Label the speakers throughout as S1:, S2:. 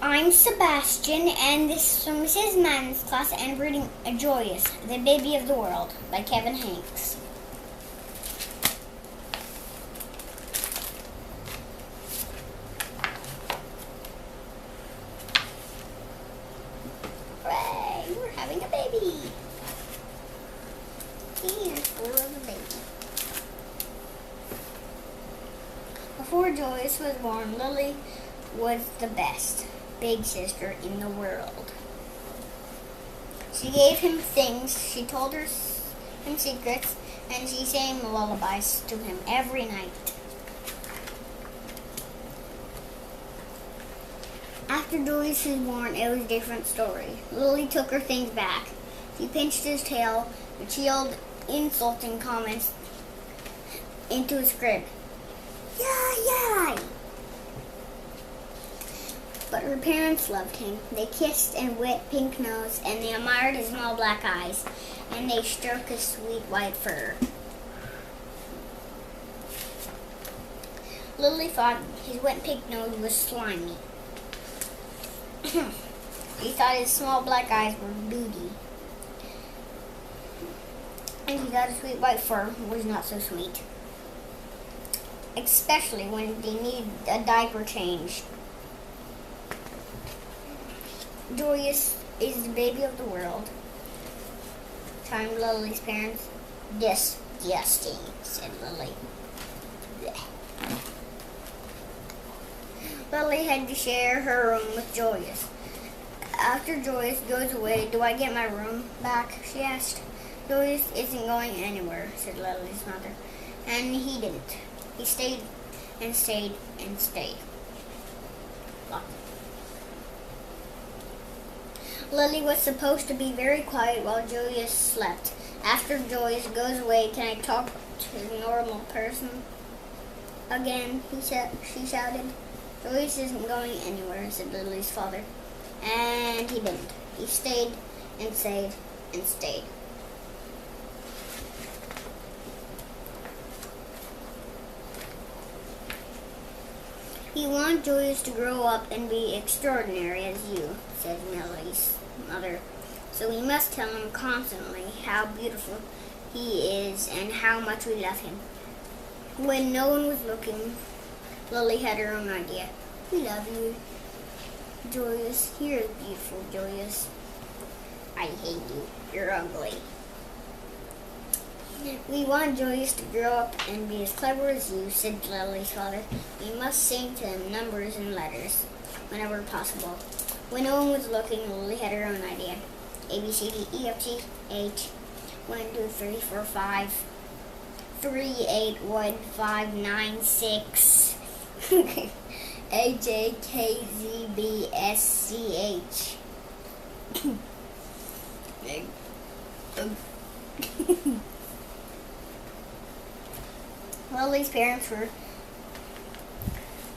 S1: I'm Sebastian, and this is from Mrs. Madden's class, and I'm reading Joyous, the Baby of the World by Kevin Hanks. Hooray, we're having a baby. Here's for the baby. Before Joyous was born, Lily was the best big sister in the world. She gave him things, she told him secrets, and she sang lullabies to him every night. After Joyous was born, it was a different story. Lily took her things back. She pinched his tail and she yelled insulting comments into his crib. Yay! But her parents loved him. They kissed and wet pink nose, and they admired his small black eyes, and they stroked his sweet white fur. Lily thought his wet pink nose was slimy. She thought his small black eyes were booty. And she thought his sweet white fur was not so sweet. Especially when they needed a diaper change. Joyous is the baby of the world. Chimed Lily's parents. Disgusting, said Lily. Blech. Lily had to share her room with Joyous. After Joyous goes away, do I get my room back? She asked. Joyous isn't going anywhere, said Lily's mother. And he didn't. He stayed and stayed and stayed. Lily was supposed to be very quiet while Joyous slept. After Joyous goes away, can I talk to a normal person again? She shouted. Joyous isn't going anywhere, said Lily's father. And he didn't. He stayed and stayed and stayed. He wants Joyous to grow up and be extraordinary as you, said Lily's mother. So we must tell him constantly how beautiful he is and how much we love him. When no one was looking, Lily had her own idea. We love you, Joyous. You're beautiful, Joyous. I hate you. You're ugly. We want Joyous to grow up and be as clever as you, said Lily's father. We must sing to him numbers and letters whenever possible. When no one was looking, Lily had her own idea. A, B, C, D, E, F, G, H, 1, 2, 3, 4, 5, 3, 8, 1, 5, 9, 6, A, J, K, Z, B, S, C, H. Lily's parents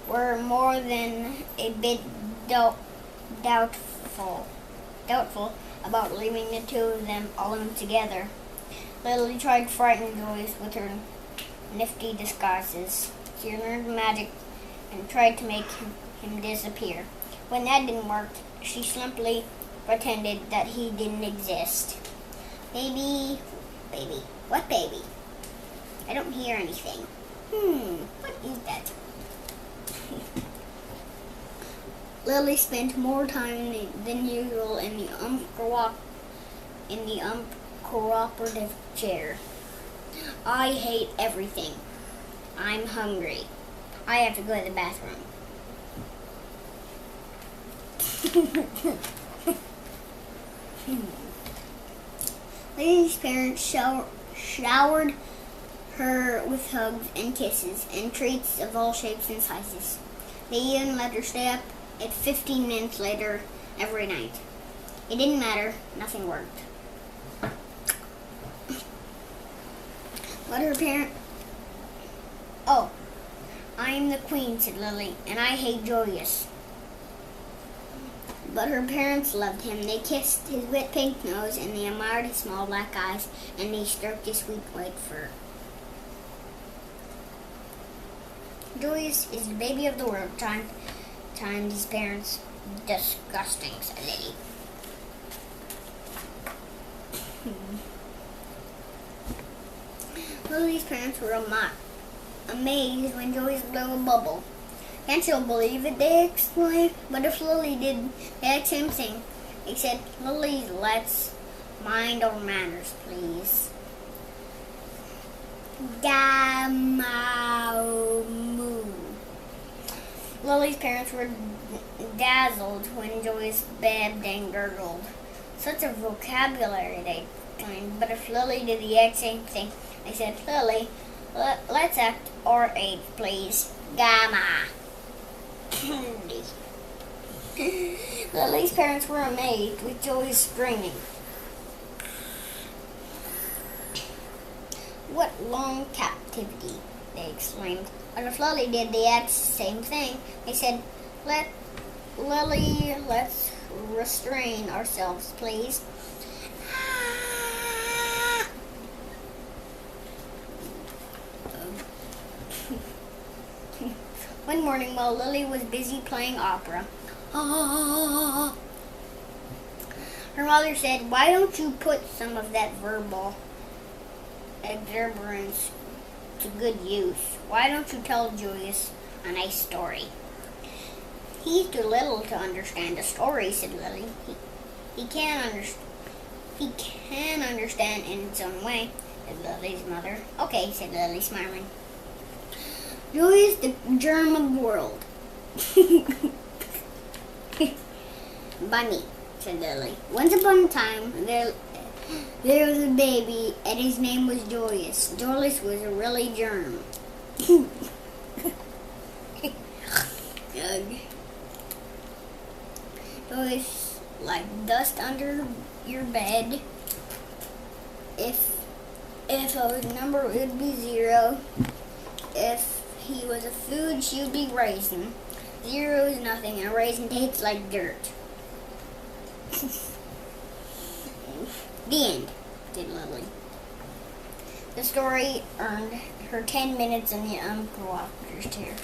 S1: were more than a bit doubtful about leaving the two of them alone together. Lily tried to frighten Joyous with her nifty disguises. She learned magic and tried to make him disappear. When that didn't work, she simply pretended that he didn't exist. Baby, what baby? I don't hear anything. What is that? Lily spent more time than usual in the uncooperative chair. I hate everything. I'm hungry. I have to go to the bathroom. Lily's parents showered her with hugs and kisses and treats of all shapes and sizes. They even let her stay up at 15 minutes later every night. It didn't matter. Nothing worked. But her parent... Oh, I am the queen, said Lily, and I hate Joyous. But her parents loved him. They kissed his wet pink nose, and they admired his small black eyes, and they stroked his sweet white fur. Joyous is the baby of the world, chimed times his parents. Disgusting, said Lily. Lily's parents were amazed when Joyce blew a bubble. Can't you believe it, they exclaimed. But if Lily did the exact same thing, they said, Lily, let's mind our manners, please. Moo. Lily's parents were dazzled when Joyce bebbed and gurgled. Such a vocabulary, they exclaimed. But if Lily did the exact same thing, they said, Lily, let's act our age, please. Gamma. Lily's parents were amazed with Joyce screaming. What long captivity, they exclaimed. But if Lily did the exact same thing, they said, Lily, let's restrain ourselves, please. One morning, while Lily was busy playing opera, her mother said, why don't you put some of that verbal exuberance to good use? Why don't you tell Joyce a nice story? He's too little to understand a story, said Lily. He can understand in its own way, said Lily's mother. Okay, said Lily, smiling. Joyce, the germ of the world. Bunny, said Lily. Once upon a time, there was a baby, and his name was Joyce. Joyce was a really germ. Joyce, like dust under your bed. If a number, it would be 0. If he was a food, she would be raisin. 0 is nothing, and a raisin tastes like dirt. The end, said Lily. The story earned her 10 minutes in the uncooperator's chair.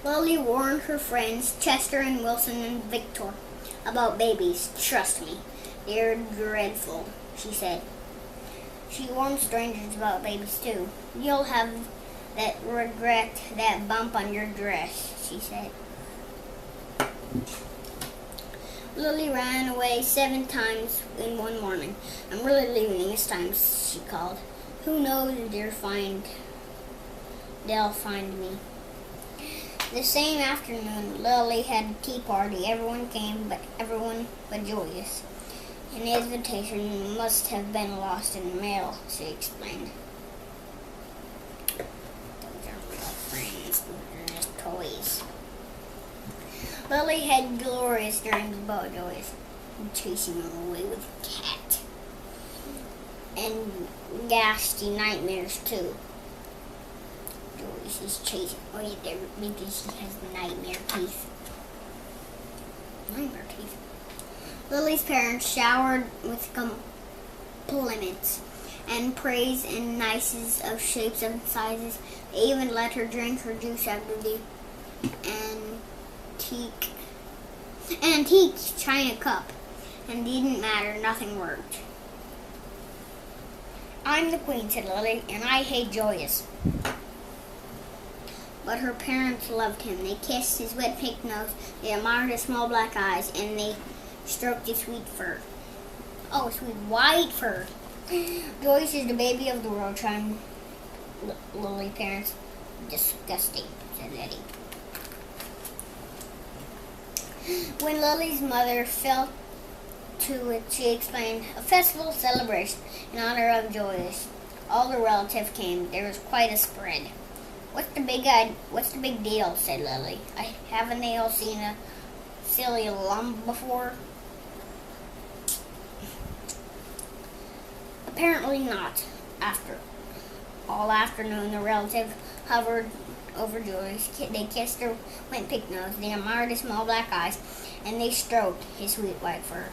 S1: Lily warned her friends, Chester and Wilson and Victor, about babies. Trust me, they're dreadful, she said. She warned strangers about babies too. You'll have that regret, that bump on your dress, she said. Lily ran away 7 times in one morning. I'm really leaving this time, she called. Who knows if they'll find me. The same afternoon, Lily had a tea party. Everyone came, but Joyce. An invitation must have been lost in the mail, she explained. Those are real friends. They're just toys. Lily had glorious dreams about Joyce, chasing them away with a cat. And ghastly nightmares, too. Joyce is chasing away there because she has nightmare teeth. Nightmare teeth. Lily's parents showered with compliments and praise and nices of shapes and sizes. They even let her drink her juice out of the antique china cup. And it didn't matter, nothing worked. I'm the queen, said Lily, and I hate Joyce. But her parents loved him. They kissed his wet pink nose, they admired his small black eyes, and they stroked his sweet fur. Oh, sweet white fur. Joyce is the baby of the world, chimed Lily's parents. Disgusting, said Eddie. When Lily's mother fell to it, she explained, a festival celebration in honor of Joyce. All the relatives came. There was quite a spread. What's the big deal, said Lily. Haven't they all seen a silly lump before? Apparently not. All afternoon, the relative hovered over Joyce. They kissed her wet pink nose. They admired his small black eyes, and they stroked his sweet white fur.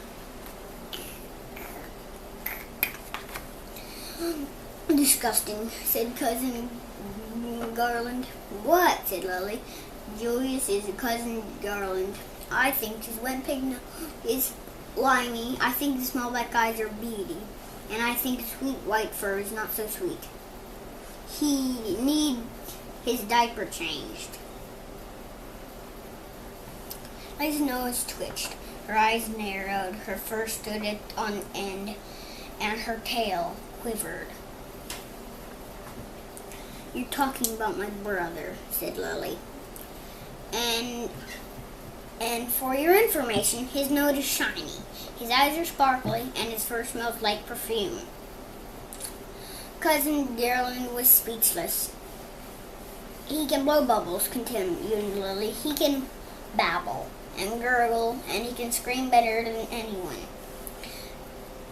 S1: Disgusting, said Cousin Garland. What? Said Lily. Julius is a cousin Garland. I think his wet pig is limey. I think the small black eyes are beady. And I think sweet white fur is not so sweet. He need his diaper changed. Lily's nose twitched. Her eyes narrowed. Her fur stood on end. And her tail quivered. You're talking about my brother, said Lily. And for your information, his nose is shiny, his eyes are sparkly, and his fur smells like perfume. Cousin Garland was speechless. He can blow bubbles, continued Lily. He can babble and gurgle, and he can scream better than anyone.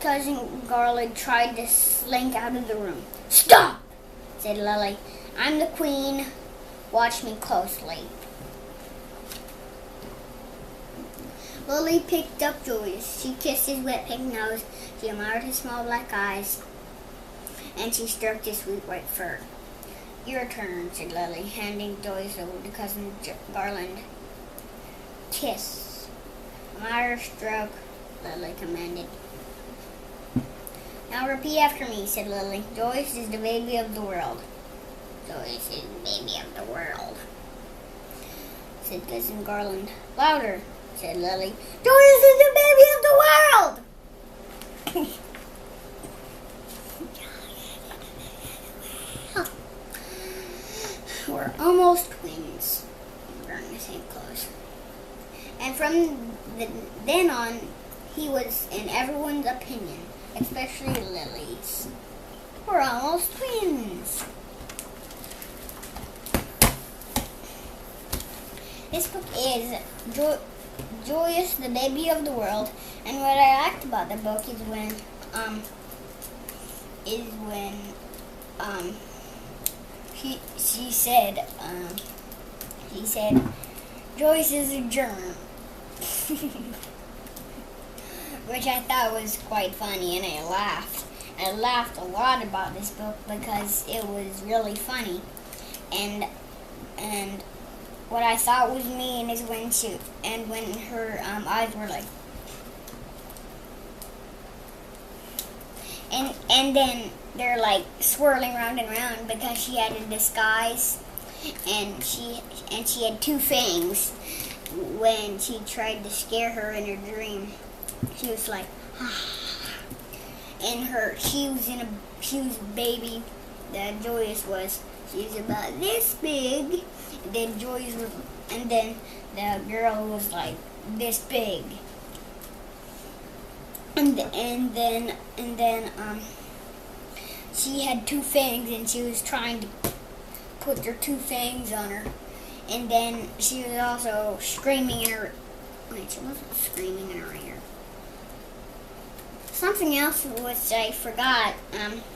S1: Cousin Garland tried to slink out of the room. Stop, said Lily. I'm the queen. Watch me closely. Lily picked up Julius. She kissed his wet pink nose. She admired his small black eyes. And she stroked his sweet white fur. Your turn, said Lily, handing Julius over to Cousin Garland. Kiss. Admire, stroke, Lily commanded. Now repeat after me, said Lily. Joyce is the baby of the world. Joyce is the baby of the world, said Cousin Garland. Louder, said Lily. Joyce is the baby of the world! We're almost twins. We're in the same clothes. And from then on, he was in everyone's opinion, especially Lily's. We're almost twins. This book is Joyous, the Baby of the World, and what I liked about the book is when she said Joyce is a germ. Which I thought was quite funny, and I laughed. I laughed a lot about this book because it was really funny. And what I thought was mean is when her eyes were like, and then they're like swirling round and round because she had a disguise, and she had two fangs. When she tried to scare her in her dream, she was like, and she was a baby. That Joyous was. She was about this big. And then Joyous was, and then the girl was like this big. And then she had two fangs, and she was trying to put her two fangs on her. And then she was also screaming in her. Wait, she wasn't screaming in her ear. Something else which I forgot.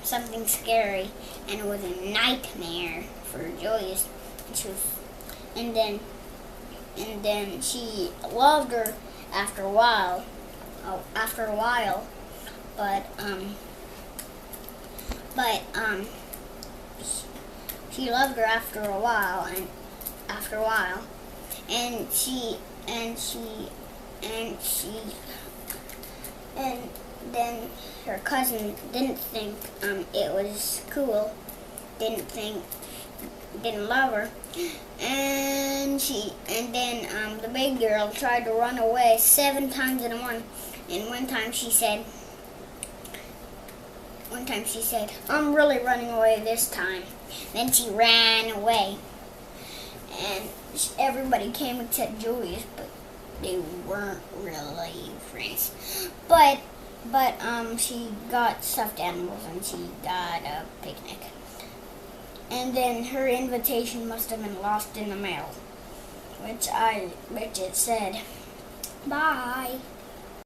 S1: Something scary, and it was a nightmare for Joyous. And then she loved her after a while. She loved her after a while, and then her cousin didn't think it was cool, didn't love her, and then the big girl tried to run away 7 times in a month, and one time she said, I'm really running away this time. Then she ran away, and everybody came except Julius, but they weren't really friends. But she got stuffed animals, and she got a picnic. And then her invitation must have been lost in the mail, which it said, bye.